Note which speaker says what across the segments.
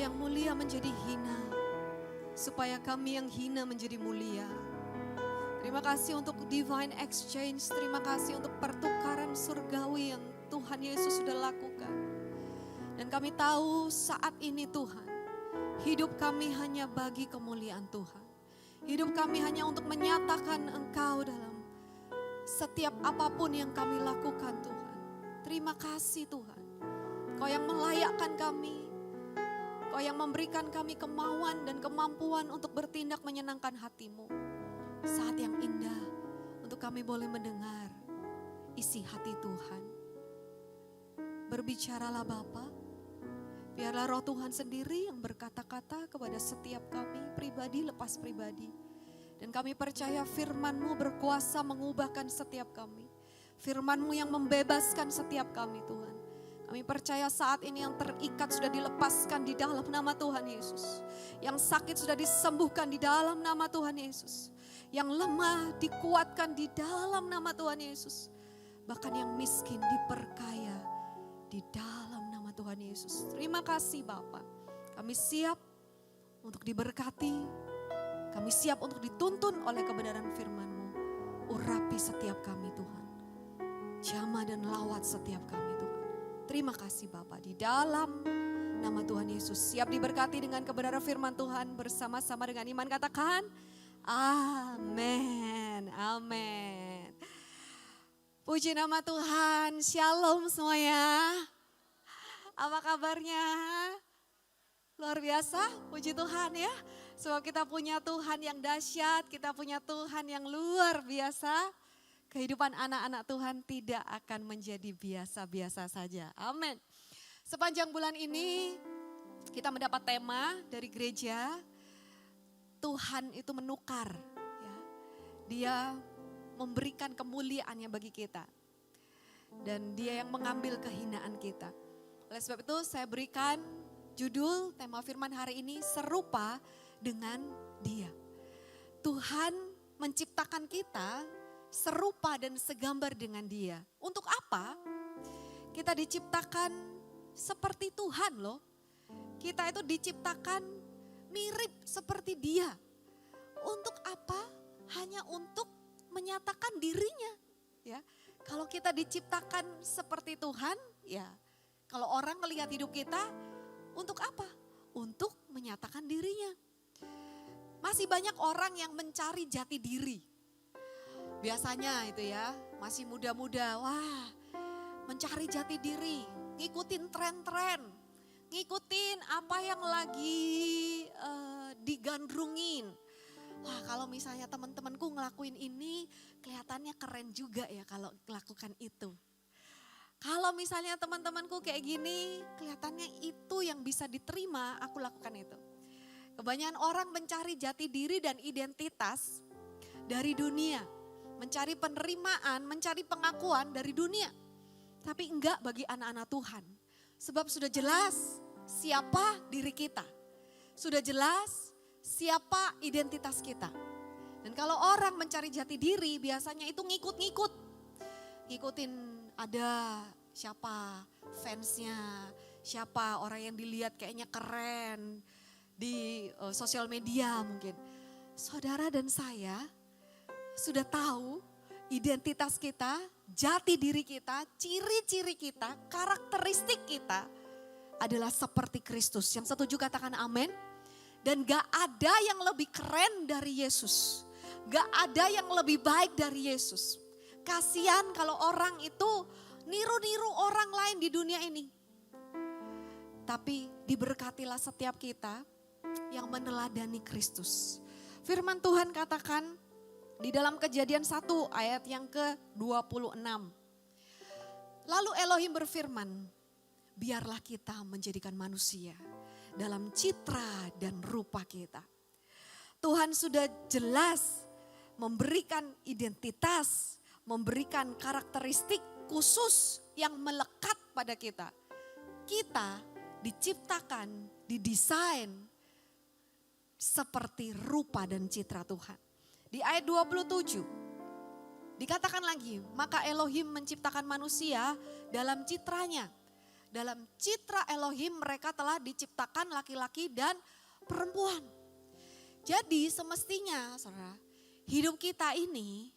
Speaker 1: yang mulia menjadi hina, supaya kami yang hina menjadi mulia. Terima kasih untuk divine exchange, terima kasih untuk pertukaran surgawi yang Tuhan Yesus sudah lakukan. Dan kami tahu saat ini Tuhan, hidup kami hanya bagi kemuliaan Tuhan. Hidup kami hanya untuk menyatakan Engkau dalam setiap apapun yang kami lakukan Tuhan. Terima kasih Tuhan, Kau yang melayakkan kami, Kau yang memberikan kami kemauan dan kemampuan untuk bertindak menyenangkan hati-Mu. Saat yang indah untuk kami boleh mendengar isi hati Tuhan. Berbicaralah Bapa, biarlah Roh Tuhan sendiri yang berkata-kata kepada setiap kami, pribadi lepas pribadi. Dan kami percaya firman-Mu berkuasa mengubahkan setiap kami. Firman-Mu yang membebaskan setiap kami Tuhan. Kami percaya saat ini yang terikat sudah dilepaskan di dalam nama Tuhan Yesus. Yang sakit sudah disembuhkan di dalam nama Tuhan Yesus. Yang lemah dikuatkan di dalam nama Tuhan Yesus. Bahkan yang miskin diperkaya di dalam nama Tuhan Yesus. Terima kasih Bapa. Kami siap untuk diberkati. Kami siap untuk dituntun oleh kebenaran firman-Mu. Urapi setiap kami Tuhan. Jamah dan lawat setiap kami Tuhan. Terima kasih Bapa, di dalam nama Tuhan Yesus. Siap diberkati dengan kebenaran firman Tuhan bersama-sama dengan iman, katakan amin, amin. Puji nama Tuhan, shalom semuanya. Apa kabarnya? Luar biasa, puji Tuhan ya. Sebab kita punya Tuhan yang dahsyat, kita punya Tuhan yang luar biasa. Kehidupan anak-anak Tuhan tidak akan menjadi biasa-biasa saja. Amin. Sepanjang bulan ini kita mendapat tema dari gereja, Tuhan itu menukar. Ya. Dia memberikan kemuliaannya bagi kita. Dan dia yang mengambil kehinaan kita. Oleh sebab itu saya berikan judul tema firman hari ini, serupa dengan dia. Tuhan menciptakan kita serupa dan segambar dengan dia. Untuk apa? Kita diciptakan seperti Tuhan loh. Kita itu diciptakan mirip seperti dia. Untuk apa? Hanya untuk menyatakan dirinya. Ya, kalau kita diciptakan seperti Tuhan, ya kalau orang melihat hidup kita, untuk apa? Untuk menyatakan dirinya. Masih banyak orang yang mencari jati diri. Biasanya itu ya, masih muda-muda, wah mencari jati diri, ngikutin tren-tren, ngikutin apa yang lagi digandrungin. Wah kalau misalnya teman-temanku ngelakuin ini, kelihatannya keren juga ya kalau melakukan itu. Kalau misalnya teman-temanku kayak gini, kelihatannya itu yang bisa diterima, aku lakukan itu. Kebanyakan orang mencari jati diri dan identitas dari dunia. Mencari penerimaan, mencari pengakuan dari dunia. Tapi enggak bagi anak-anak Tuhan. Sebab sudah jelas siapa diri kita. Sudah jelas siapa identitas kita. Dan kalau orang mencari jati diri biasanya itu ngikut-ngikut. Ngikutin ada siapa fansnya, siapa orang yang dilihat kayaknya keren di sosial media mungkin. Saudara dan saya sudah tahu identitas kita, jati diri kita, ciri-ciri kita, karakteristik kita adalah seperti Kristus. Yang setuju katakan amin. Dan gak ada yang lebih keren dari Yesus. Gak ada yang lebih baik dari Yesus. Kasihan kalau orang itu niru-niru orang lain di dunia ini. Tapi diberkatilah setiap kita yang meneladani Kristus. Firman Tuhan katakan, di dalam Kejadian 1 ayat yang ke-26. Lalu Elohim berfirman, biarlah kita menjadikan manusia dalam citra dan rupa kita. Tuhan sudah jelas memberikan identitas, memberikan karakteristik khusus yang melekat pada kita. Kita diciptakan, didesain seperti rupa dan citra Tuhan. Di ayat 27 dikatakan lagi, maka Elohim menciptakan manusia dalam citranya. dalam citra Elohim mereka telah diciptakan laki-laki dan perempuan. Jadi semestinya saudara, hidup kita ini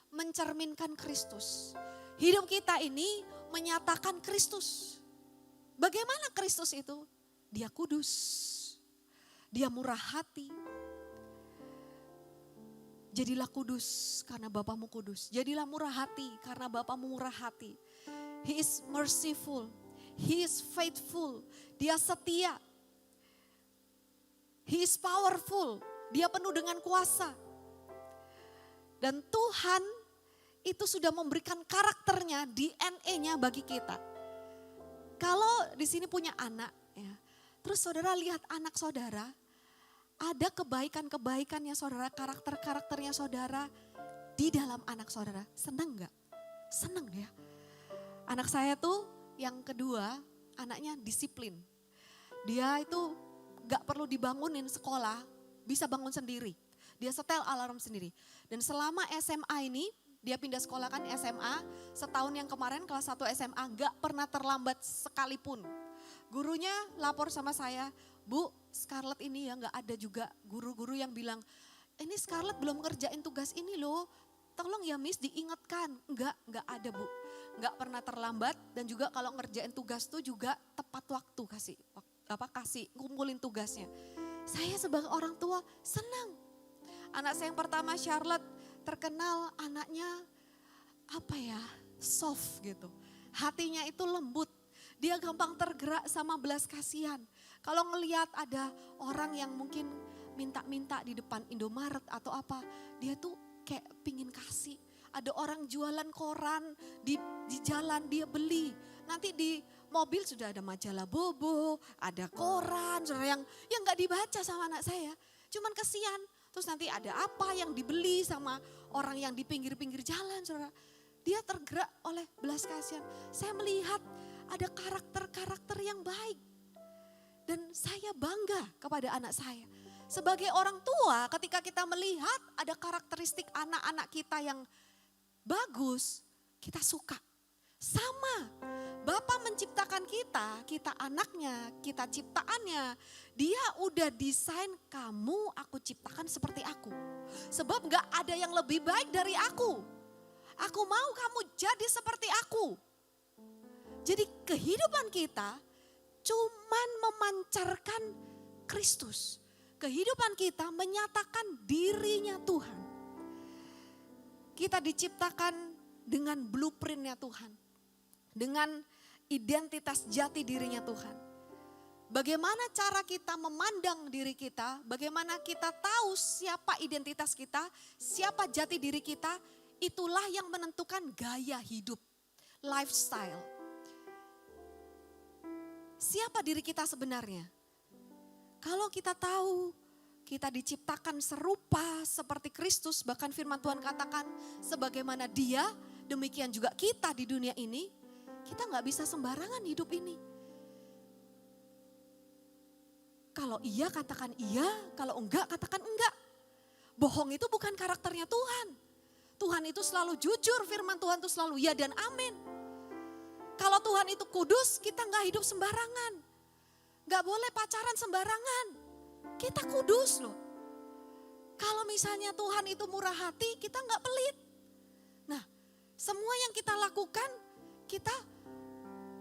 Speaker 1: mencerminkan Kristus. Hidup kita ini menyatakan Kristus. Bagaimana Kristus itu? Dia kudus, dia murah hati. Jadilah kudus karena Bapamu kudus. Jadilah murah hati karena Bapamu murah hati. He is merciful, He is faithful, dia setia. He is powerful, dia penuh dengan kuasa. Dan Tuhan itu sudah memberikan karakternya, DNA-nya bagi kita. Kalau di sini punya anak, ya, terus saudara lihat anak saudara, ada kebaikan-kebaikannya saudara, karakter-karakternya saudara di dalam anak saudara. Senang gak? Senang ya. Anak saya tuh yang kedua, anaknya disiplin. Dia itu gak perlu dibangunin sekolah, bisa bangun sendiri. Dia setel alarm sendiri. Dan selama SMA ini, dia pindah sekolah kan SMA, setahun yang kemarin kelas 1 SMA gak pernah terlambat sekalipun. Gurunya lapor sama saya, Bu, Scarlett ini ya gak ada juga guru-guru yang bilang, ini Scarlett belum ngerjain tugas ini loh, tolong ya Miss diingatkan. Enggak ada Bu, gak pernah terlambat dan juga kalau ngerjain tugas tuh juga tepat waktu kasih kumpulin tugasnya. Saya sebagai orang tua senang. Anak saya yang pertama Charlotte terkenal anaknya soft gitu. Hatinya itu lembut. Dia gampang tergerak sama belas kasihan. Kalau ngelihat ada orang yang mungkin minta-minta di depan Indomaret atau apa, dia tuh kayak pingin kasih. Ada orang jualan koran di jalan dia beli. Nanti di mobil sudah ada majalah Bobo, ada koran, saudara yang nggak dibaca sama anak saya. Cuman kesian. Terus nanti ada apa yang dibeli sama orang yang di pinggir-pinggir jalan, saudara. Dia tergerak oleh belas kasihan. Saya melihat ada karakter-karakter yang baik. Dan saya bangga kepada anak saya. Sebagai orang tua ketika kita melihat ada karakteristik anak-anak kita yang bagus, kita suka. Sama, Bapa menciptakan kita anaknya, kita ciptaannya. Dia udah desain kamu aku ciptakan seperti aku. Sebab gak ada yang lebih baik dari aku. Aku mau kamu jadi seperti aku. Jadi kehidupan kita cuman memancarkan Kristus. Kehidupan kita menyatakan dirinya Tuhan. Kita diciptakan dengan blueprintnya Tuhan. Dengan identitas jati dirinya Tuhan. Bagaimana cara kita memandang diri kita, bagaimana kita tahu siapa identitas kita, siapa jati diri kita, itulah yang menentukan gaya hidup, lifestyle. Siapa diri kita sebenarnya? Kalau kita tahu kita diciptakan serupa seperti Kristus, bahkan firman Tuhan katakan sebagaimana Dia, demikian juga kita di dunia ini, kita gak bisa sembarangan hidup ini. Kalau iya katakan iya, kalau enggak katakan enggak. Bohong itu bukan karakternya Tuhan. Tuhan itu selalu jujur, firman Tuhan itu selalu ya dan amin. Kalau Tuhan itu kudus, kita gak hidup sembarangan. Gak boleh pacaran sembarangan. Kita kudus loh. Kalau misalnya Tuhan itu murah hati, kita gak pelit. Nah, semua yang kita lakukan, kita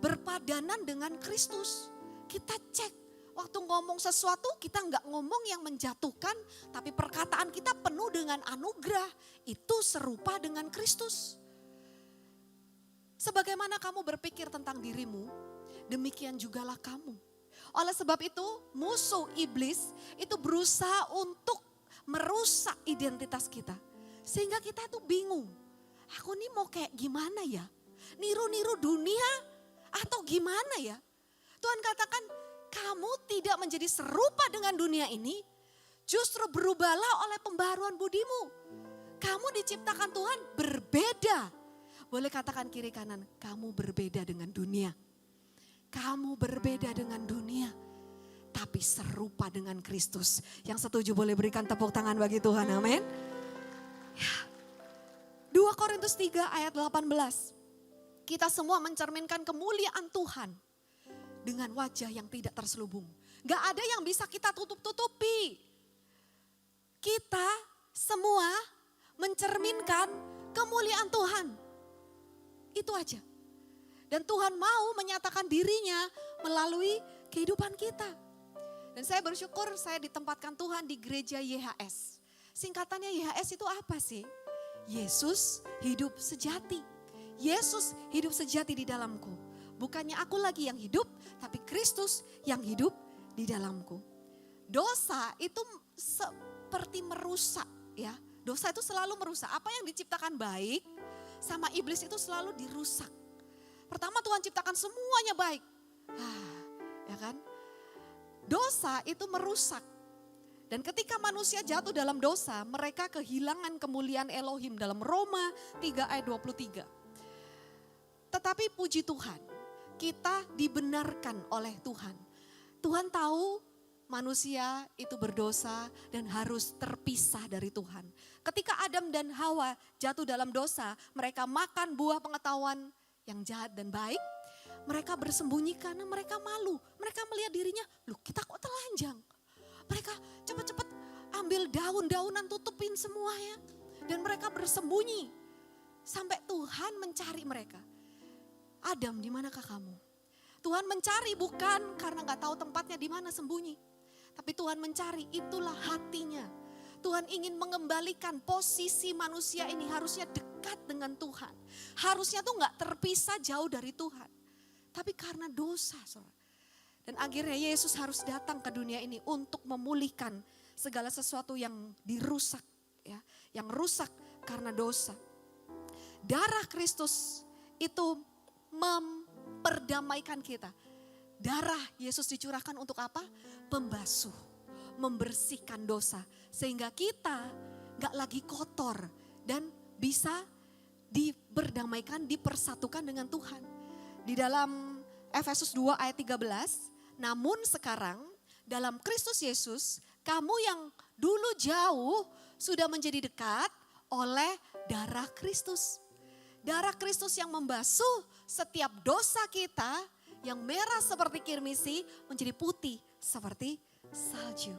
Speaker 1: berpadanan dengan Kristus. Kita cek, waktu ngomong sesuatu kita gak ngomong yang menjatuhkan, tapi perkataan kita penuh dengan anugerah. Itu serupa dengan Kristus. Sebagaimana kamu berpikir tentang dirimu, demikian jugalah kamu. Oleh sebab itu, musuh iblis itu berusaha untuk merusak identitas kita. Sehingga kita tuh bingung, aku nih mau kayak gimana ya? Niru-niru dunia atau gimana ya? Tuhan katakan, kamu tidak menjadi serupa dengan dunia ini, justru berubahlah oleh pembaharuan budimu. Kamu diciptakan Tuhan berbeda. Boleh katakan kiri kanan, kamu berbeda dengan dunia. Kamu berbeda dengan dunia, tapi serupa dengan Kristus. Yang setuju boleh berikan tepuk tangan bagi Tuhan, amin. Ya. 2 Korintus 3 ayat 18. Kita semua mencerminkan kemuliaan Tuhan. dengan wajah yang tidak terselubung. Gak ada yang bisa kita tutup-tutupi. Kita semua mencerminkan kemuliaan Tuhan. Itu aja. Dan Tuhan mau menyatakan dirinya melalui kehidupan kita. Dan saya bersyukur saya ditempatkan Tuhan di gereja YHS. Singkatannya YHS itu apa sih? Yesus hidup sejati. Yesus hidup sejati di dalamku. Bukannya aku lagi yang hidup, tapi Kristus yang hidup di dalamku. Dosa itu seperti merusak ya. Dosa itu selalu merusak. Apa yang diciptakan baik sama iblis itu selalu dirusak. Pertama Tuhan ciptakan semuanya baik. Ya kan? Dosa itu merusak. Dan ketika manusia jatuh dalam dosa, mereka kehilangan kemuliaan Elohim dalam Roma 3 ayat 23. Tetapi puji Tuhan, kita dibenarkan oleh Tuhan. Tuhan tahu manusia itu berdosa dan harus terpisah dari Tuhan. Ketika Adam dan Hawa jatuh dalam dosa, mereka makan buah pengetahuan yang jahat dan baik. Mereka bersembunyi karena mereka malu. Mereka melihat dirinya, loh kita kok telanjang. Mereka cepat-cepat ambil daun-daunan tutupin semuanya. Dan mereka bersembunyi. Sampai Tuhan mencari mereka. Adam, di manakah kamu? Tuhan mencari bukan karena gak tahu tempatnya di mana sembunyi. Tapi Tuhan mencari, itulah hatinya. Tuhan ingin mengembalikan posisi manusia ini harusnya dekat dengan Tuhan. Harusnya tuh gak terpisah jauh dari Tuhan. Tapi karena dosa, saudara. Dan akhirnya Yesus harus datang ke dunia ini untuk memulihkan segala sesuatu yang dirusak. Ya, yang rusak karena dosa. Darah Kristus itu memperdamaikan kita. Darah Yesus dicurahkan untuk apa? Pembasuh, membersihkan dosa. Sehingga kita gak lagi kotor dan bisa diperdamaikan, dipersatukan dengan Tuhan. Di dalam Efesus 2 ayat 13, namun sekarang dalam Kristus Yesus, kamu yang dulu jauh sudah menjadi dekat oleh darah Kristus. Darah Kristus yang membasuh setiap dosa kita yang merah seperti kirmisi menjadi putih seperti salju.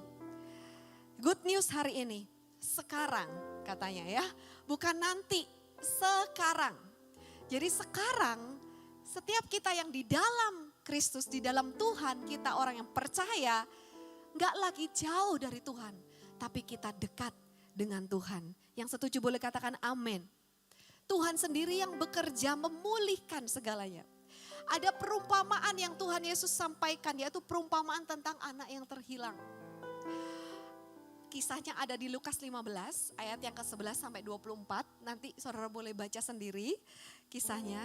Speaker 1: Good news hari ini, sekarang katanya ya, bukan nanti, sekarang. Jadi sekarang setiap kita yang di dalam Kristus, di dalam Tuhan, kita orang yang percaya, gak lagi jauh dari Tuhan, tapi kita dekat dengan Tuhan. Yang setuju boleh katakan amin. Tuhan sendiri yang bekerja memulihkan segalanya. Ada perumpamaan yang Tuhan Yesus sampaikan, yaitu perumpamaan tentang anak yang terhilang. Kisahnya ada di Lukas 15 ayat yang ke-11 sampai 24. Nanti saudara boleh baca sendiri kisahnya.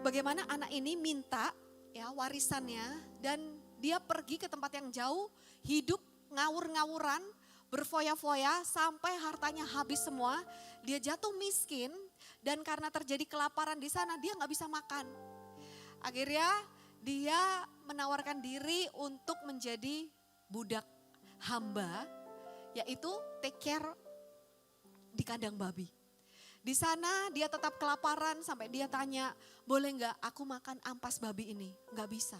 Speaker 1: Bagaimana anak ini minta ya warisannya dan dia pergi ke tempat yang jauh, hidup ngawur-ngawuran, berfoya-foya sampai hartanya habis semua. Dia jatuh miskin dan karena terjadi kelaparan di sana dia gak bisa makan. Akhirnya dia menawarkan diri untuk menjadi budak hamba, yaitu take care di kandang babi. Di sana dia tetap kelaparan sampai dia tanya, boleh gak aku makan ampas babi ini? Gak bisa,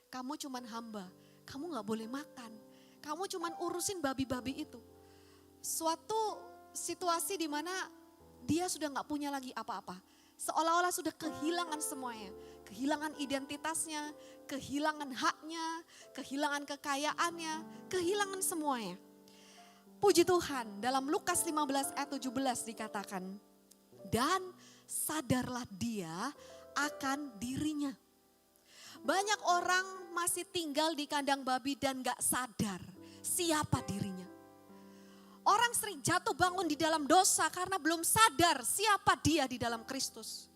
Speaker 1: kamu cuman hamba, kamu gak boleh makan. Kamu cuman urusin babi-babi itu. Suatu situasi di mana dia sudah gak punya lagi apa-apa. Seolah-olah sudah kehilangan semuanya. Kehilangan identitasnya, kehilangan haknya, kehilangan kekayaannya, kehilangan semuanya. Puji Tuhan, dalam Lukas 15 ayat 17 dikatakan, dan sadarlah dia akan dirinya. Banyak orang masih tinggal di kandang babi dan gak sadar siapa dirinya. Orang sering jatuh bangun di dalam dosa karena belum sadar siapa dia di dalam Kristus.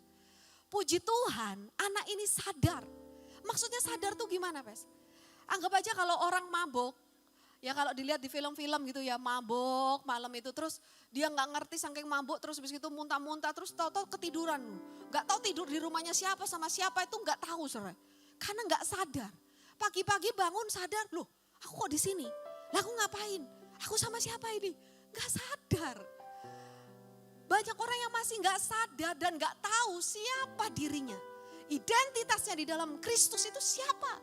Speaker 1: Puji Tuhan, anak ini sadar. Maksudnya sadar tuh gimana, Pes? Anggap aja kalau orang mabuk, ya kalau dilihat di film-film gitu ya, mabuk malam itu terus dia gak ngerti saking mabuk terus habis itu muntah-muntah terus tahu-tahu ketiduran. Gak tahu tidur di rumahnya siapa sama siapa itu gak tahu, saudara. Karena gak sadar. Pagi-pagi bangun sadar, loh aku kok di sini? Lah aku ngapain? Aku sama siapa ini? Gak sadar. Banyak orang yang masih gak sadar dan gak tahu siapa dirinya. Identitasnya di dalam Kristus itu siapa?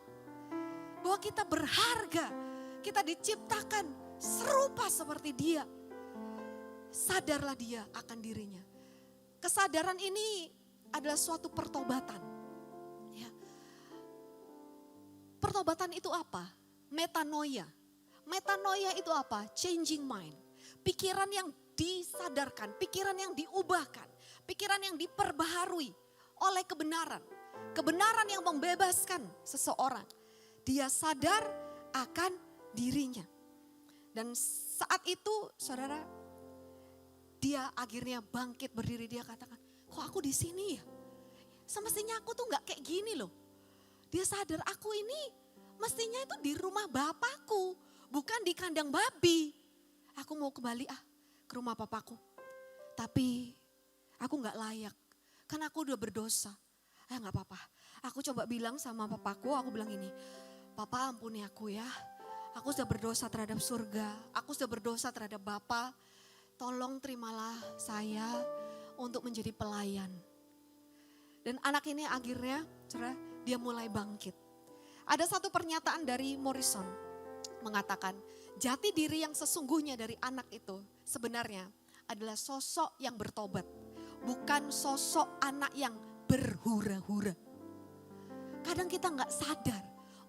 Speaker 1: Bahwa kita berharga, kita diciptakan serupa seperti dia. Sadarlah dia akan dirinya. Kesadaran ini adalah suatu pertobatan. Ya. Pertobatan itu apa? Metanoia. Metanoia itu apa? Changing mind. Pikiran yang disadarkan, pikiran yang diubahkan, pikiran yang diperbaharui oleh kebenaran. Kebenaran yang membebaskan seseorang. Dia sadar akan dirinya. Dan saat itu saudara, dia akhirnya bangkit berdiri. Dia katakan, kok aku di sini ya? Semestinya aku tuh gak kayak gini loh. Dia sadar aku ini mestinya itu di rumah bapakku, bukan di kandang babi. Aku mau kembali ke rumah papaku. Tapi aku gak layak, karena aku udah berdosa. Gak apa-apa, aku coba bilang sama papaku, aku bilang ini, Papa ampuni aku ya. Aku sudah berdosa terhadap surga, aku sudah berdosa terhadap Bapa. Tolong terimalah saya untuk menjadi pelayan. Dan anak ini akhirnya, saudara, dia mulai bangkit. Ada satu pernyataan dari Morrison mengatakan, jati diri yang sesungguhnya dari anak itu sebenarnya adalah sosok yang bertobat, bukan sosok anak yang berhura-hura. Kadang kita nggak sadar,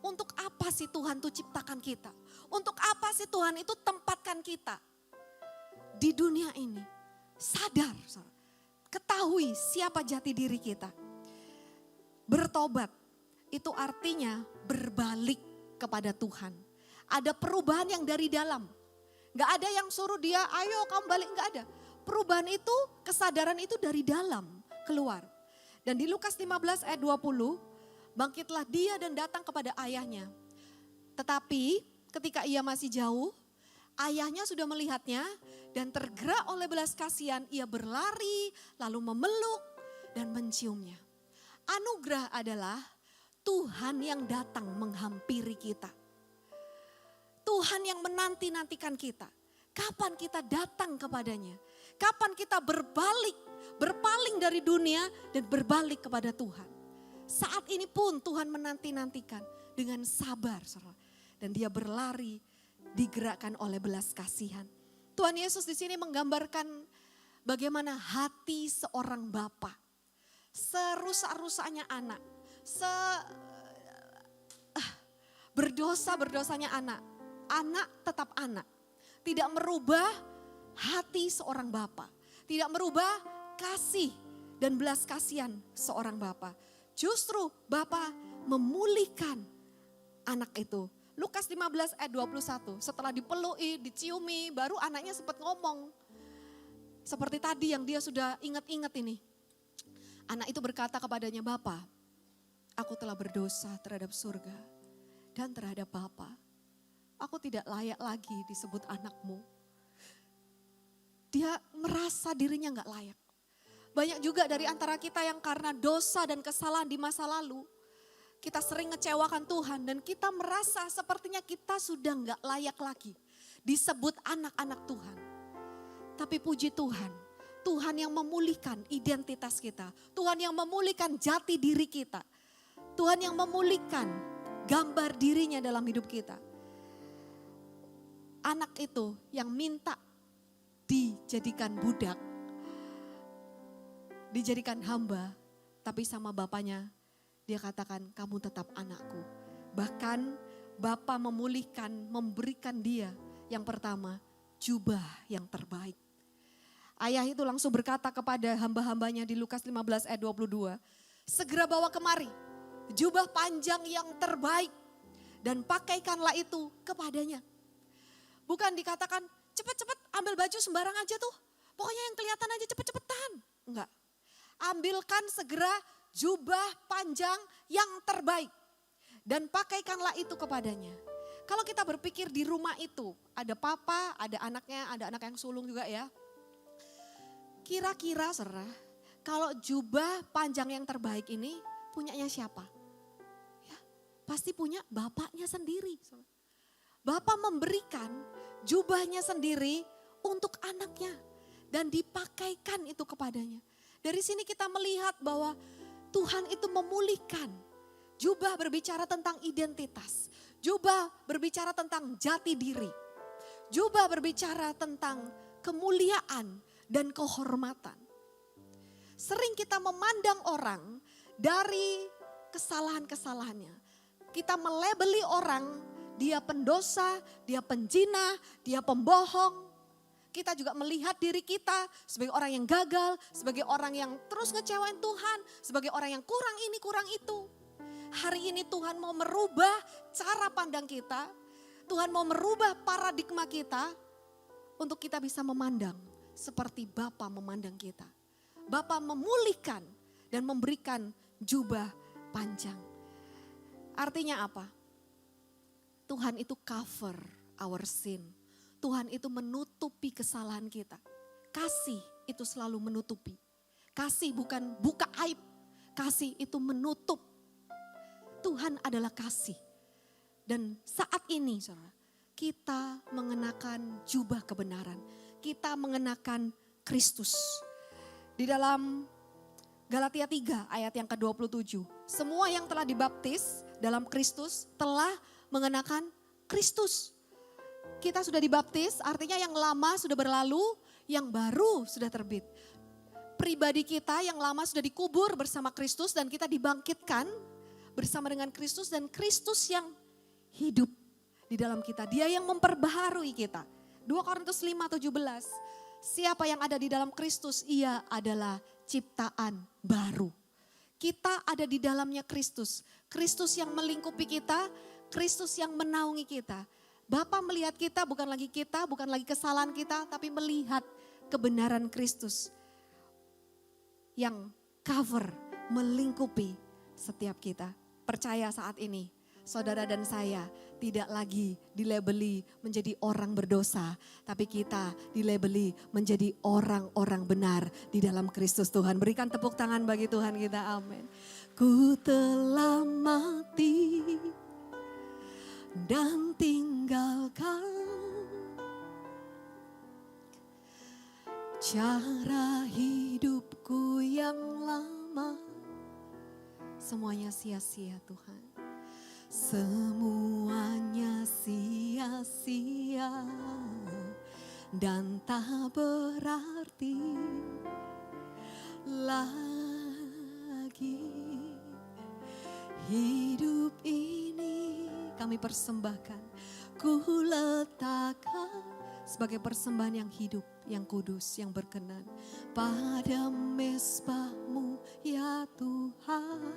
Speaker 1: untuk apa sih Tuhan tuh ciptakan kita? Untuk apa sih Tuhan itu tempatkan kita di dunia ini? Sadar, ketahui siapa jati diri kita. Bertobat itu artinya berbalik kepada Tuhan. Ada perubahan yang dari dalam. Gak ada yang suruh dia, ayo kamu balik, gak ada. Perubahan itu, kesadaran itu dari dalam keluar. Dan di Lukas 15 ayat 20, bangkitlah dia dan datang kepada ayahnya. Tetapi ketika ia masih jauh, ayahnya sudah melihatnya dan tergerak oleh belas kasihan, ia berlari lalu memeluk dan menciumnya. Anugerah adalah Tuhan yang datang menghampiri kita. Tuhan yang menanti-nantikan kita. Kapan kita datang kepadanya? Kapan kita berpaling dari dunia dan berbalik kepada Tuhan? Saat ini pun Tuhan menanti-nantikan dengan sabar. Dan dia berlari digerakkan oleh belas kasihan. Tuhan Yesus di sini menggambarkan bagaimana hati seorang bapa. Serusak-rusaknya anak. Berdosa-berdosanya anak. Anak tetap anak. Tidak merubah hati seorang bapa. Tidak merubah kasih dan belas kasihan seorang bapa. Justru bapa memulihkan anak itu. Lukas 15 ayat 21. Setelah dipelui, diciumi, baru anaknya sempat ngomong. Seperti tadi yang dia sudah ingat-ingat ini. Anak itu berkata kepadanya, Bapa, aku telah berdosa terhadap surga dan terhadap Bapa. Aku tidak layak lagi disebut anakmu. Dia merasa dirinya gak layak. Banyak juga dari antara kita yang karena dosa dan kesalahan di masa lalu, kita sering ngecewakan Tuhan dan kita merasa sepertinya kita sudah gak layak lagi disebut anak-anak Tuhan. Tapi puji Tuhan, Tuhan yang memulihkan identitas kita. Tuhan yang memulihkan jati diri kita. Tuhan yang memulihkan gambar dirinya dalam hidup kita. Anak itu yang minta dijadikan budak, dijadikan hamba, tapi sama bapaknya dia katakan kamu tetap anakku. Bahkan Bapa memulihkan, memberikan dia yang pertama jubah yang terbaik. Ayah itu langsung berkata kepada hamba-hambanya di Lukas 15 ayat 22, segera bawa kemari jubah panjang yang terbaik dan pakaikanlah itu kepadanya. Bukan dikatakan cepet-cepet ambil baju sembarang aja tuh. Pokoknya yang kelihatan aja cepet-cepetan. Enggak. Ambilkan segera jubah panjang yang terbaik. Dan pakaikanlah itu kepadanya. Kalau kita berpikir di rumah itu ada papa, ada anaknya, ada anak yang sulung juga ya. Kira-kira kalau jubah panjang yang terbaik ini punyanya siapa? Ya, pasti punya bapaknya sendiri. Bapak memberikan jubahnya sendiri untuk anaknya dan dipakaikan itu kepadanya. Dari sini kita melihat bahwa Tuhan itu memulihkan. Jubah berbicara tentang identitas. Jubah berbicara tentang jati diri. Jubah berbicara tentang kemuliaan dan kehormatan. Sering kita memandang orang dari kesalahan-kesalahannya. Kita melabeli orang, dia pendosa, dia penjina, dia pembohong. Kita juga melihat diri kita sebagai orang yang gagal, sebagai orang yang terus ngecewain Tuhan, sebagai orang yang kurang ini, kurang itu. Hari ini Tuhan mau merubah cara pandang kita, Tuhan mau merubah paradigma kita untuk kita bisa memandang seperti Bapa memandang kita. Bapa memulihkan dan memberikan jubah panjang. Artinya apa? Tuhan itu cover our sin. Tuhan itu menutupi kesalahan kita. Kasih itu selalu menutupi. Kasih bukan buka aib. Kasih itu menutup. Tuhan adalah kasih. Dan saat ini saudara, kita mengenakan jubah kebenaran. Kita mengenakan Kristus. Di dalam Galatia 3 ayat yang ke-27. Semua yang telah dibaptis dalam Kristus telah mengenakan Kristus. Kita sudah dibaptis, artinya yang lama sudah berlalu, yang baru sudah terbit. Pribadi kita yang lama sudah dikubur bersama Kristus dan kita dibangkitkan bersama dengan Kristus dan Kristus yang hidup di dalam kita. Dia yang memperbaharui kita. 2 Korintus 5:17. Siapa yang ada di dalam Kristus, ia adalah ciptaan baru. Kita ada di dalamnya Kristus. Kristus yang melingkupi kita, Kristus yang menaungi kita. Bapa melihat kita, bukan lagi kesalahan kita, tapi melihat kebenaran Kristus yang cover, melingkupi setiap kita. Percaya saat ini, saudara dan saya tidak lagi dilabeli menjadi orang berdosa, tapi kita dilabeli menjadi orang-orang benar di dalam Kristus Tuhan. Berikan tepuk tangan bagi Tuhan kita, amin. Ku telah mati dan tinggalkan cara hidupku yang lama. Semuanya sia-sia Tuhan. Semuanya sia-sia dan tak berarti lagi. Hidup ini kami persembahkan, ku letakkan sebagai persembahan yang hidup, yang kudus, yang berkenan pada mezbah-Mu ya Tuhan.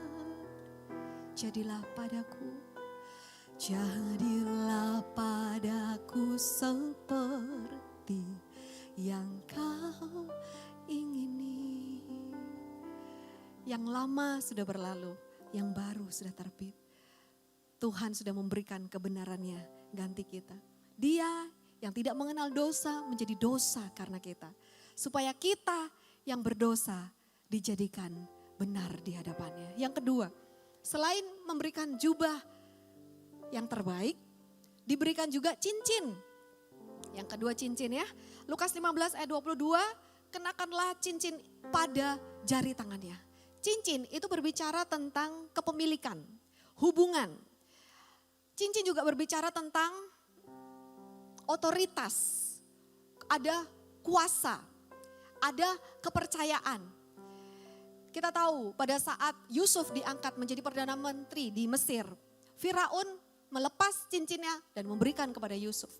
Speaker 1: Jadilah padaku, jadilah padaku seperti yang Kau ingini. Yang lama sudah berlalu, yang baru sudah terbit. Tuhan sudah memberikan kebenarannya ganti kita. Dia yang tidak mengenal dosa menjadi dosa karena kita. Supaya kita yang berdosa dijadikan benar di hadapannya. Yang kedua, selain memberikan jubah yang terbaik, diberikan juga cincin. Yang kedua cincin ya. Lukas 15 ayat 22, kenakanlah cincin pada jari tangannya. Cincin itu berbicara tentang kepemilikan, hubungan. Cincin juga berbicara tentang otoritas, ada kuasa, ada kepercayaan. Kita tahu pada saat Yusuf diangkat menjadi Perdana Menteri di Mesir, Firaun melepas cincinnya dan memberikan kepada Yusuf.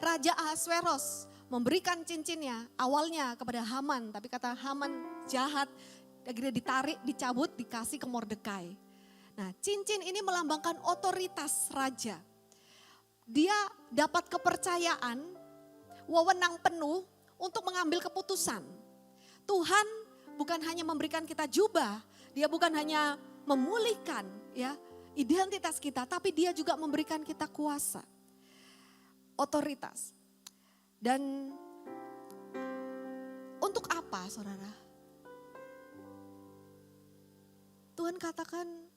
Speaker 1: Raja Ahasveros memberikan cincinnya awalnya kepada Haman, tapi kata Haman jahat, akhirnya ditarik, dicabut, dikasih ke Mordekai. Nah, cincin ini melambangkan otoritas raja. Dia dapat kepercayaan, wewenang penuh untuk mengambil keputusan. Tuhan bukan hanya memberikan kita jubah, dia bukan hanya memulihkan ya identitas kita, tapi dia juga memberikan kita kuasa, otoritas. Dan untuk apa saudara? Tuhan katakan,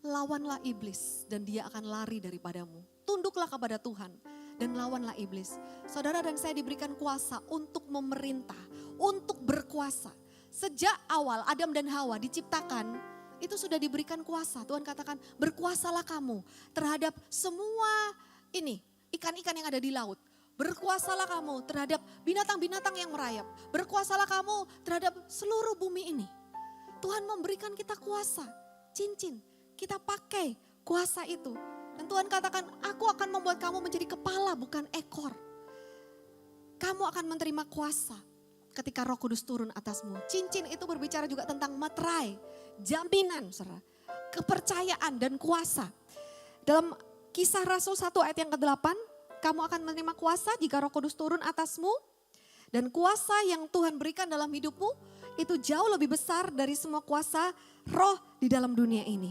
Speaker 1: lawanlah iblis dan dia akan lari daripadamu. Tunduklah kepada Tuhan dan lawanlah iblis. Saudara dan saya diberikan kuasa untuk memerintah, untuk berkuasa. Sejak awal Adam dan Hawa diciptakan, itu sudah diberikan kuasa. Tuhan katakan, berkuasalah kamu terhadap semua ini, ikan-ikan yang ada di laut. Berkuasalah kamu terhadap binatang-binatang yang merayap. Berkuasalah kamu terhadap seluruh bumi ini. Tuhan memberikan kita kuasa, cincin. Kita pakai kuasa itu. Dan Tuhan katakan, aku akan membuat kamu menjadi kepala bukan ekor. Kamu akan menerima kuasa ketika Roh Kudus turun atasmu. Cincin itu berbicara juga tentang materai, jaminan, saudara, kepercayaan dan kuasa. Dalam Kisah Rasul 1 ayat yang ke-8, kamu akan menerima kuasa jika Roh Kudus turun atasmu. Dan kuasa yang Tuhan berikan dalam hidupmu itu jauh lebih besar dari semua kuasa roh di dalam dunia ini.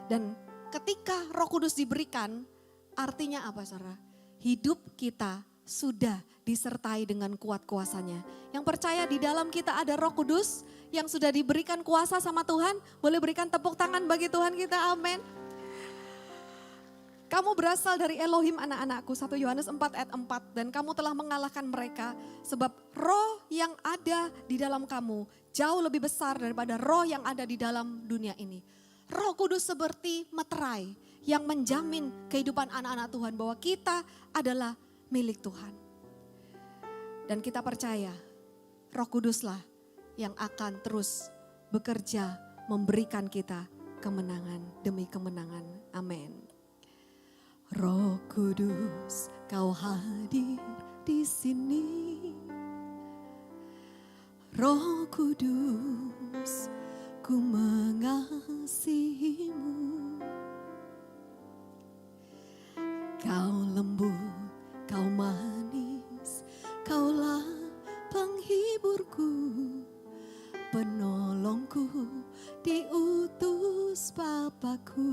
Speaker 1: Dan ketika Roh Kudus diberikan, artinya apa, saudara? Hidup kita sudah disertai dengan kuat kuasanya. Yang percaya di dalam kita ada Roh Kudus yang sudah diberikan kuasa sama Tuhan, boleh berikan tepuk tangan bagi Tuhan kita, amin. Kamu berasal dari Elohim anak-anakku, 1 Yohanes 4 ayat 4. Dan kamu telah mengalahkan mereka sebab roh yang ada di dalam kamu jauh lebih besar daripada roh yang ada di dalam dunia ini. Roh Kudus seperti materai yang menjamin kehidupan anak-anak Tuhan bahwa kita adalah milik Tuhan. Dan kita percaya Roh Kuduslah yang akan terus bekerja memberikan kita kemenangan demi kemenangan. Amin. Roh Kudus, kau hadir di sini. Roh Kudus, ku mengasihimu. Kau lembut, kau manis, kaulah penghiburku, penolongku, diutus Bapakku.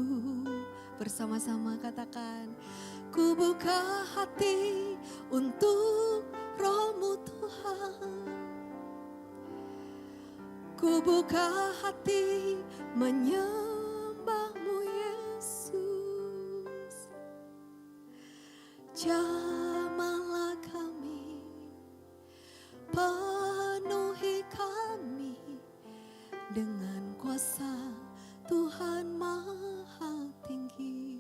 Speaker 1: Bersama-sama katakan, ku buka hati untuk Roh-Mu Tuhan. Ku buka hati menyembah-Mu Yesus. Jamahlah kami, penuhi kami dengan kuasa Tuhan Maha Tinggi.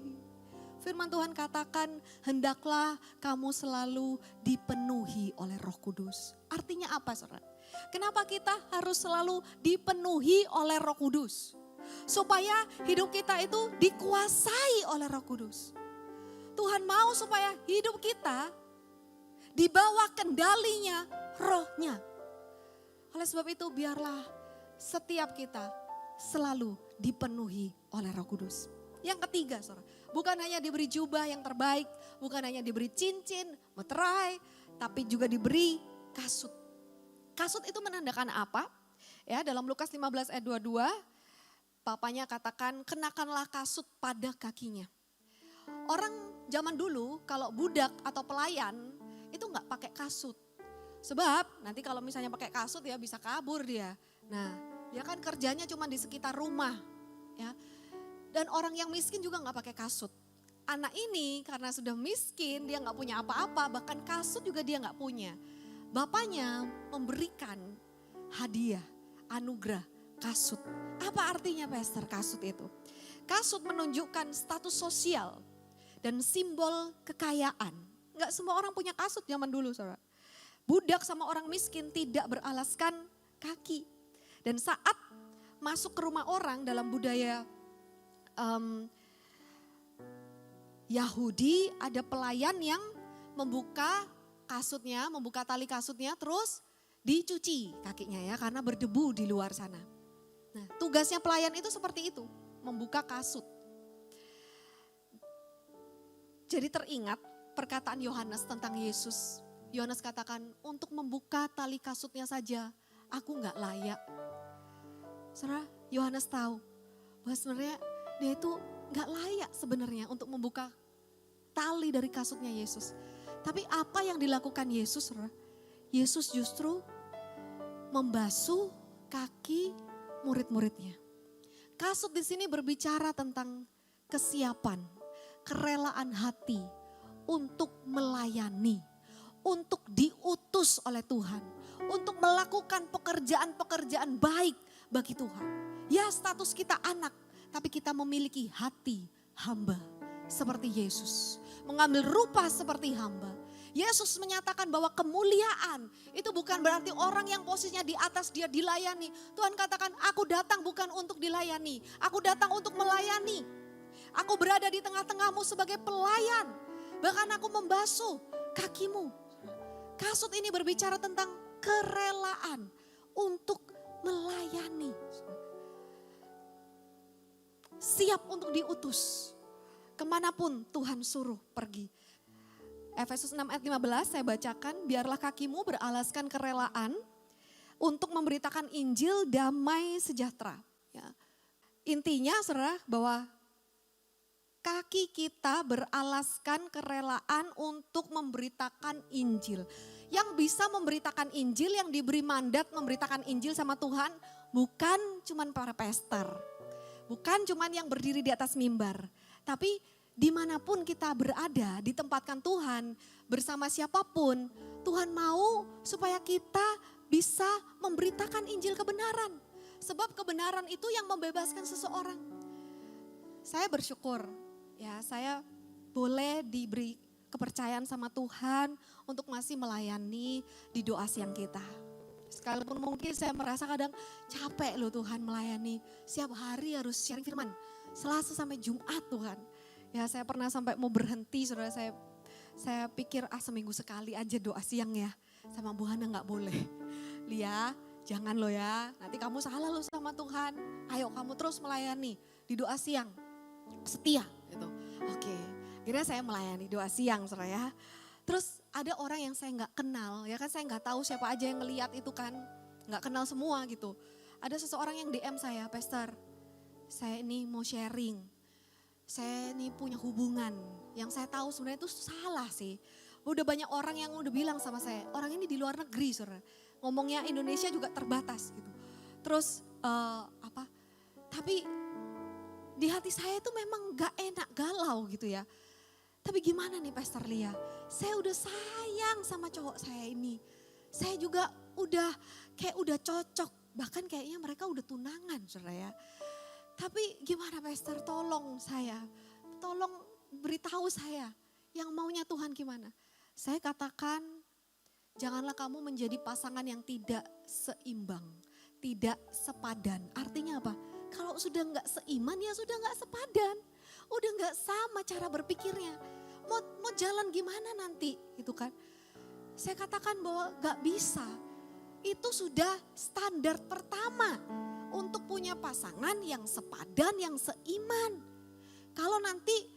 Speaker 1: Firman Tuhan katakan, hendaklah kamu selalu dipenuhi oleh Roh Kudus. Artinya apa, saudara? Kenapa kita harus selalu dipenuhi oleh Roh Kudus? Supaya hidup kita itu dikuasai oleh Roh Kudus. Tuhan mau supaya hidup kita di bawah kendalinya rohnya. Oleh sebab itu biarlah setiap kita selalu dipenuhi oleh Roh Kudus. Yang ketiga, saudara, bukan hanya diberi jubah yang terbaik, bukan hanya diberi cincin, meterai, tapi juga diberi kasut. Kasut itu menandakan apa? Ya, dalam Lukas 15 ayat 22, papanya katakan, kenakanlah kasut pada kakinya. Orang zaman dulu kalau budak atau pelayan itu nggak pakai kasut. Sebab nanti kalau misalnya pakai kasut ya bisa kabur dia. Nah, dia kan kerjanya cuma di sekitar rumah. Ya. Dan orang yang miskin juga nggak pakai kasut. Anak ini karena sudah miskin, dia nggak punya apa-apa, bahkan kasut juga dia nggak punya. Bapaknya memberikan hadiah, anugerah, kasut. Apa artinya, Pastor, kasut itu? Kasut menunjukkan status sosial dan simbol kekayaan. Enggak semua orang punya kasut zaman dulu, saudara. Budak sama orang miskin tidak beralaskan kaki. Dan saat masuk ke rumah orang dalam budaya Yahudi, ada pelayan yang membuka kasutnya, membuka tali kasutnya, terus dicuci kakinya ya, karena berdebu di luar sana. Nah, tugasnya pelayan itu seperti itu, membuka kasut. Jadi teringat perkataan Yohanes tentang Yesus. Yohanes katakan, untuk membuka tali kasutnya saja, aku gak layak. Saudara, Yohanes tahu bahwa sebenarnya dia itu gak layak sebenarnya untuk membuka tali dari kasutnya Yesus. Tapi apa yang dilakukan Yesus, saudara? Yesus justru membasuh kaki murid-muridnya. Kasut di sini berbicara tentang kesiapan, kerelaan hati untuk melayani, untuk diutus oleh Tuhan, untuk melakukan pekerjaan-pekerjaan baik bagi Tuhan. Ya, status kita anak, tapi kita memiliki hati hamba seperti Yesus. Mengambil rupa seperti hamba. Yesus menyatakan bahwa kemuliaan itu bukan berarti orang yang posisinya di atas dia dilayani. Tuhan katakan, aku datang bukan untuk dilayani, aku datang untuk melayani. Aku berada di tengah-tengahmu sebagai pelayan. Bahkan aku membasuh kakimu. Kasut ini berbicara tentang kerelaan untuk melayani. Siap untuk diutus kemanapun Tuhan suruh pergi. Efesus 6 ayat 15 saya bacakan, biarlah kakimu beralaskan kerelaan untuk memberitakan Injil damai sejahtera. Ya. Intinya saudara bahwa kaki kita beralaskan kerelaan untuk memberitakan Injil. Yang bisa memberitakan Injil, yang diberi mandat memberitakan Injil sama Tuhan, bukan cuman para pastor. Bukan cuman yang berdiri di atas mimbar. Tapi dimanapun kita berada, ditempatkan Tuhan bersama siapapun, Tuhan mau supaya kita bisa memberitakan Injil kebenaran. Sebab kebenaran itu yang membebaskan seseorang. Saya bersyukur ya, saya boleh diberi kepercayaan sama Tuhan untuk masih melayani di doa siang kita. Sekalipun mungkin saya merasa kadang capek loh Tuhan melayani. Setiap hari harus sharing firman, Selasa sampai Jumat Tuhan. Ya saya pernah sampai mau berhenti, saudara, saya pikir seminggu sekali aja doa siang ya. Sama Bu Hana gak boleh. Lia, jangan lo ya, nanti kamu salah lo sama Tuhan. Ayo kamu terus melayani di doa siang, setia gitu. Oke, akhirnya saya melayani doa siang saudara ya. Terus ada orang yang saya gak kenal, ya kan saya gak tahu siapa aja yang ngeliat itu kan. Gak kenal semua gitu. Ada seseorang yang DM saya, Pastor, saya ini mau sharing. Saya ini punya hubungan yang saya tahu sebenarnya itu salah sih. Udah banyak orang yang udah bilang sama saya, orang ini di luar negeri saudara. Ngomongnya Indonesia juga terbatas gitu. Terus tapi di hati saya itu memang gak enak, galau gitu ya. Tapi gimana nih Pastor Lia, saya udah sayang sama cowok saya ini. Saya juga udah cocok, bahkan kayaknya mereka udah tunangan saudara ya. Tapi gimana Pastor, tolong saya, tolong beritahu saya yang maunya Tuhan gimana. Saya katakan janganlah kamu menjadi pasangan yang tidak seimbang, tidak sepadan. Artinya apa? Kalau sudah gak seiman ya sudah gak sepadan, udah gak sama cara berpikirnya. Mau jalan gimana nanti gitu kan. Saya katakan bahwa gak bisa, itu sudah standar pertama. Untuk punya pasangan yang sepadan, yang seiman. Kalau nanti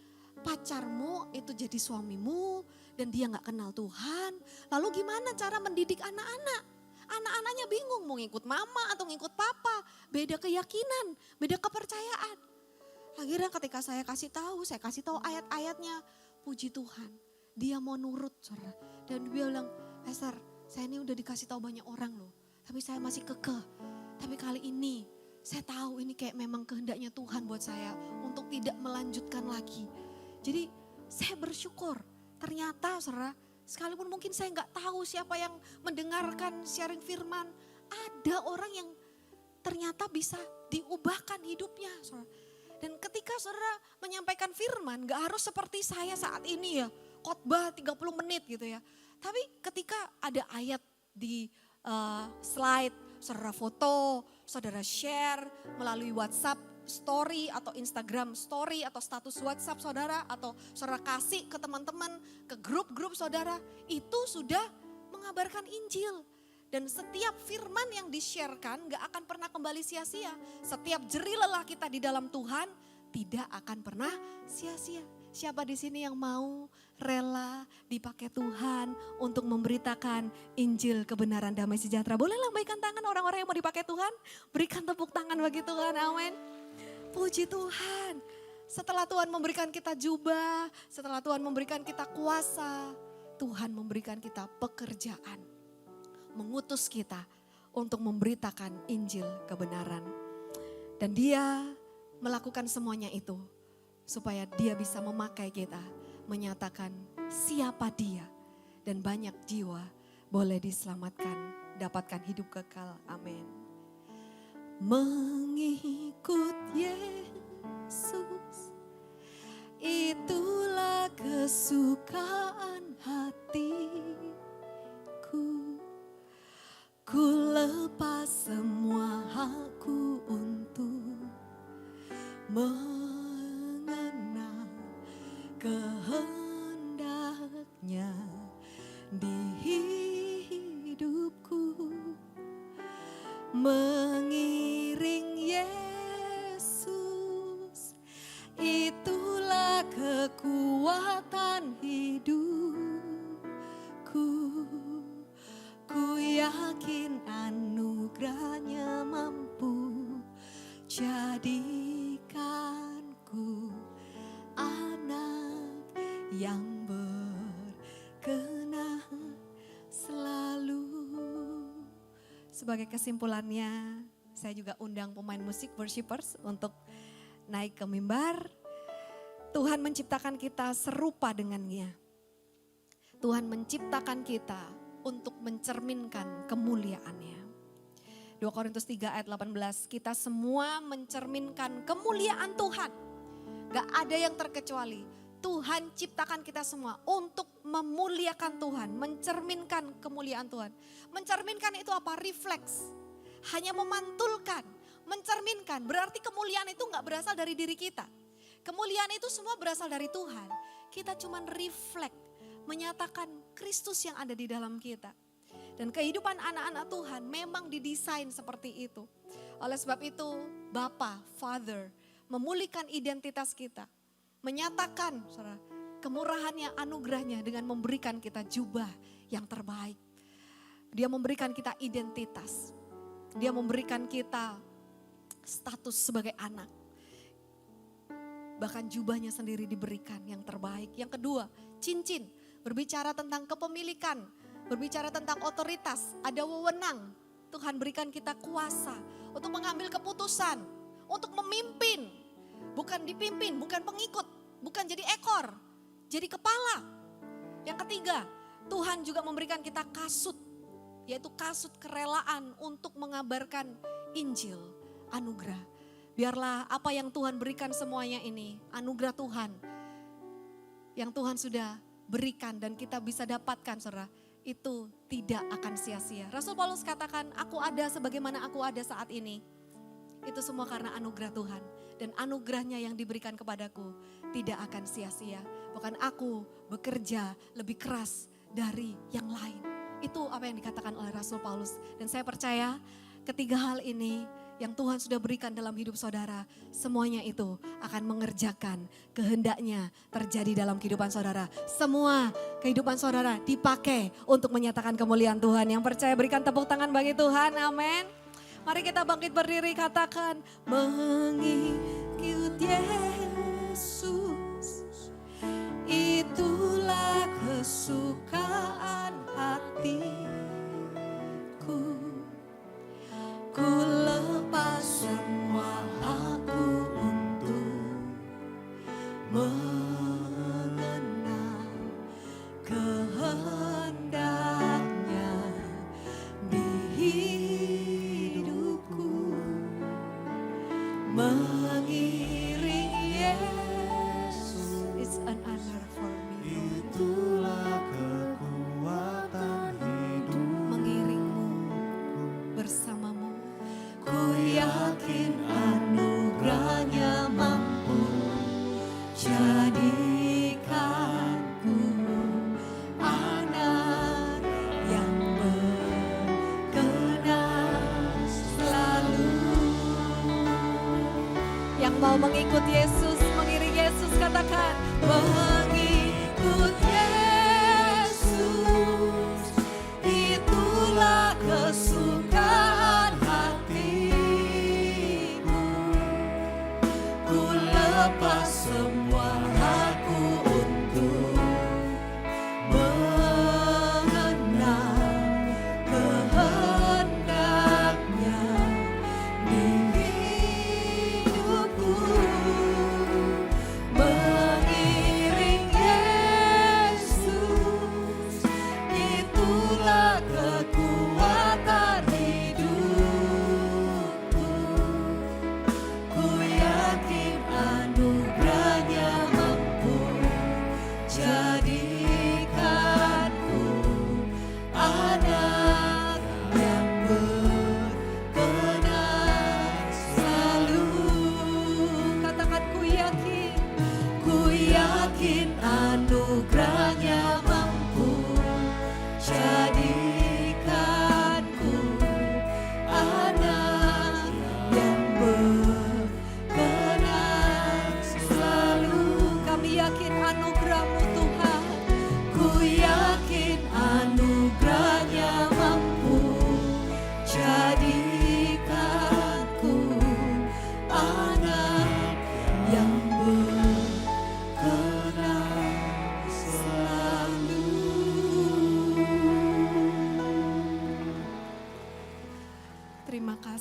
Speaker 1: pacarmu itu jadi suamimu dan dia gak kenal Tuhan, lalu gimana cara mendidik anak-anak? Anak-anaknya bingung mau ngikut mama atau ngikut papa, beda keyakinan, beda kepercayaan. Akhirnya ketika saya kasih tahu ayat-ayatnya, puji Tuhan, dia mau nurut saudara. Dan dia bilang, Pastor, saya ini udah dikasih tahu banyak orang loh, tapi saya masih kekeh. Tapi kali ini saya tahu ini kayak memang kehendaknya Tuhan buat saya untuk tidak melanjutkan lagi. Jadi saya bersyukur ternyata saudara, sekalipun mungkin saya nggak tahu siapa yang mendengarkan sharing firman, ada orang yang ternyata bisa diubahkan hidupnya saudara. Dan ketika saudara menyampaikan firman gak harus seperti saya saat ini ya, khotbah 30 menit gitu ya. Tapi ketika ada ayat di slide, saudara foto, saudara share melalui WhatsApp story atau Instagram story atau status WhatsApp saudara atau saudara kasih ke teman-teman, ke grup-grup saudara, itu sudah mengabarkan Injil. Dan setiap firman yang di-sharekan gak akan pernah kembali sia-sia. Setiap jerih lelah kita di dalam Tuhan tidak akan pernah sia-sia. Siapa di sini yang mau rela dipakai Tuhan untuk memberitakan Injil kebenaran damai sejahtera? Boleh lambaikan tangan orang-orang yang mau dipakai Tuhan? Berikan tepuk tangan bagi Tuhan, amin. Puji Tuhan. Setelah Tuhan memberikan kita jubah, setelah Tuhan memberikan kita kuasa, Tuhan memberikan kita pekerjaan. Mengutus kita untuk memberitakan Injil kebenaran. Dan dia melakukan semuanya itu supaya dia bisa memakai kita, menyatakan siapa dia, dan banyak jiwa boleh diselamatkan dapatkan hidup kekal. Amin. Mengikut Yesus, itulah kesukaan hatiku. Ku lepas semua hakku untuk mengenal kehendaknya di hidupku. Mengiring Yesus, itulah kekuatan hidupku. Ku yakin anugerahnya mampu jadikanku anak yang berkenan selalu. Sebagai kesimpulannya, saya juga undang pemain musik worshipers untuk naik ke mimbar. Tuhan menciptakan kita serupa dengannya. Tuhan menciptakan kita untuk mencerminkan kemuliaannya. 2 Korintus 3 ayat 18, kita semua mencerminkan kemuliaan Tuhan. Gak ada yang terkecuali. Tuhan ciptakan kita semua untuk memuliakan Tuhan, mencerminkan kemuliaan Tuhan. Mencerminkan itu apa? Refleks. Hanya memantulkan, mencerminkan. Berarti kemuliaan itu gak berasal dari diri kita. Kemuliaan itu semua berasal dari Tuhan. Kita cuman refleks, menyatakan Kristus yang ada di dalam kita. Dan kehidupan anak-anak Tuhan memang didesain seperti itu. Oleh sebab itu, Bapa, Father, memulihkan identitas kita. Menyatakan saudara, kemurahannya, anugerahnya dengan memberikan kita jubah yang terbaik. Dia memberikan kita identitas. Dia memberikan kita status sebagai anak. Bahkan jubahnya sendiri diberikan yang terbaik. Yang kedua, cincin. Berbicara tentang kepemilikan. Berbicara tentang otoritas. Ada wewenang. Tuhan berikan kita kuasa untuk mengambil keputusan. Untuk memimpin. Bukan dipimpin, bukan pengikut, bukan jadi ekor, jadi kepala. Yang ketiga, Tuhan juga memberikan kita kasut, yaitu kasut kerelaan untuk mengabarkan Injil, anugerah. Biarlah apa yang Tuhan berikan semuanya ini, anugerah Tuhan, yang Tuhan sudah berikan dan kita bisa dapatkan, saudara, itu tidak akan sia-sia. Rasul Paulus katakan, aku ada sebagaimana aku ada saat ini. Itu semua karena anugerah Tuhan. Dan anugerahnya yang diberikan kepadaku tidak akan sia-sia. Bahkan aku bekerja lebih keras dari yang lain. Itu apa yang dikatakan oleh Rasul Paulus. Dan saya percaya ketiga hal ini yang Tuhan sudah berikan dalam hidup saudara. Semuanya itu akan mengerjakan kehendaknya terjadi dalam kehidupan saudara. Semua kehidupan saudara dipakai untuk menyatakan kemuliaan Tuhan. Yang percaya berikan tepuk tangan bagi Tuhan. Amin. Mari kita bangkit berdiri, katakan mengikut Yesus, itulah kesukaan hatiku. Ku lepas semua aku untuk mengenal kehendaknya di mengiring Yesus. It's an honor for me.
Speaker 2: Itulah kekuatan hidup.
Speaker 1: Mengiringmu, bersamamu. Ku yakin anugerahnya mampu jadikanku anak yang berkenan selalu. Yang mau mengikut Yesus, mengiring Yesus, katakan mengikut Yesus, itulah kesukaan hatiku. Ku lepas semua aku untuk mengenal kehendaknya di hidupku. Mengiring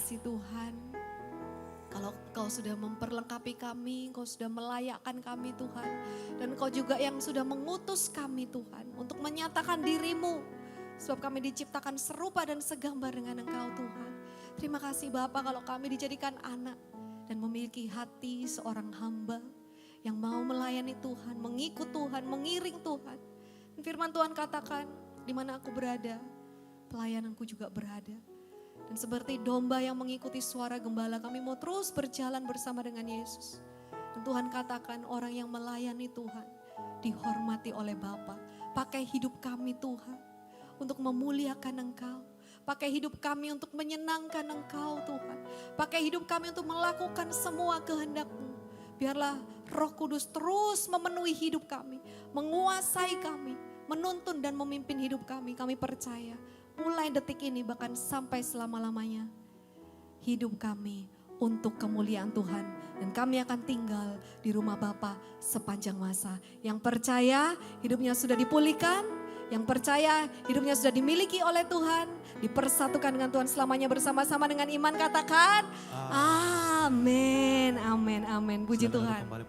Speaker 1: kasih Tuhan. Kalau Engkau sudah memperlengkapi kami, Engkau sudah melayakkan kami Tuhan. Dan Engkau juga yang sudah mengutus kami Tuhan untuk menyatakan diri-Mu. Sebab kami diciptakan serupa dan segambar dengan Engkau Tuhan. Terima kasih Bapa kalau kami dijadikan anak dan memiliki hati seorang hamba yang mau melayani Tuhan, mengikut Tuhan, mengiring Tuhan. Dan firman Tuhan katakan, di mana aku berada, pelayananku juga berada. Dan seperti domba yang mengikuti suara gembala, kami mau terus berjalan bersama dengan Yesus. Dan Tuhan katakan orang yang melayani Tuhan dihormati oleh Bapa. Pakai hidup kami Tuhan untuk memuliakan Engkau. Pakai hidup kami untuk menyenangkan Engkau Tuhan. Pakai hidup kami untuk melakukan semua kehendak-Mu. Biarlah Roh Kudus terus memenuhi hidup kami, menguasai kami, menuntun dan memimpin hidup kami. Kami percaya mulai detik ini bahkan sampai selama-lamanya hidup kami untuk kemuliaan Tuhan. Dan kami akan tinggal di rumah Bapa sepanjang masa. Yang percaya hidupnya sudah dipulihkan, yang percaya hidupnya sudah dimiliki oleh Tuhan, dipersatukan dengan Tuhan selamanya bersama-sama dengan iman, katakan amin, amin, amin. Puji
Speaker 2: Saudara
Speaker 1: Tuhan.
Speaker 2: kembali